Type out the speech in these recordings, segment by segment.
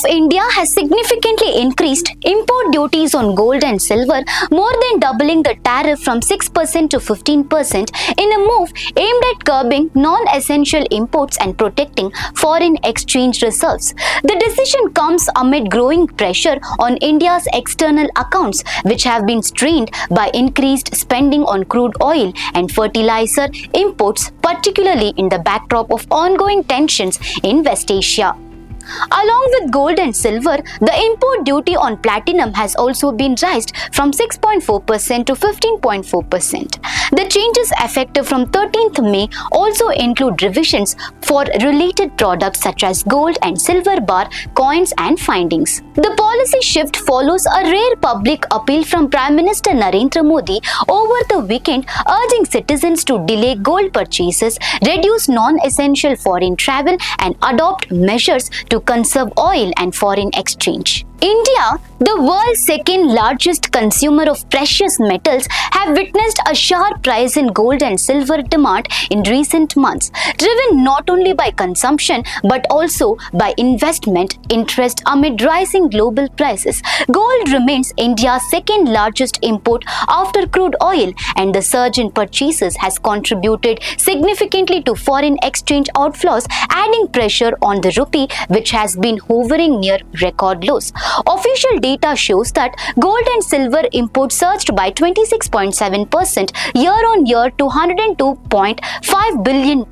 of India has significantly increased import duties on gold and silver, more than doubling the tariff from 6% to 15% in a move aimed at curbing non-essential imports and protecting foreign exchange reserves. The decision comes amid growing pressure on India's external accounts, which have been strained by increased spending on crude oil and fertiliser imports, particularly in the backdrop of ongoing tensions in West Asia. Along with gold and silver, the import duty on platinum has also been raised from 6.4% to 15.4%. The changes effective from 13th May also include revisions for related products such as gold and silver bar coins and findings. The policy shift follows a rare public appeal from Prime Minister Narendra Modi over the weekend, urging citizens to delay gold purchases, reduce non-essential foreign travel, and adopt measures to conserve oil and foreign exchange. India, the world's second largest consumer of precious metals, have witnessed a sharp rise in gold and silver demand in recent months, driven not only by consumption but also by investment interest amid rising global prices. Gold remains India's second largest import after crude oil, and the surge in purchases has contributed significantly to foreign exchange outflows, adding pressure on the rupee, which has been hovering near record lows. Official data shows that gold and silver imports surged by 26.7% year-on-year to $102.5 billion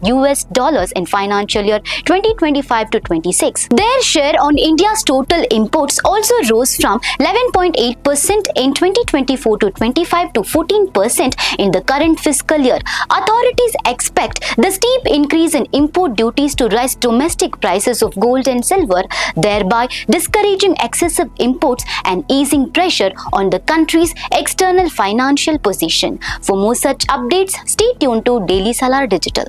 in financial year 2025 to 26. Their share on India's total imports also rose from 11.8% in 2024 to 25 to 14% in the current fiscal year. Authorities expect the steep increase in import duties to rise domestic prices of gold and silver, thereby discouraging excessive imports and easing pressure on the country's external financial position. For more such updates, stay tuned to Daily Salar Digital.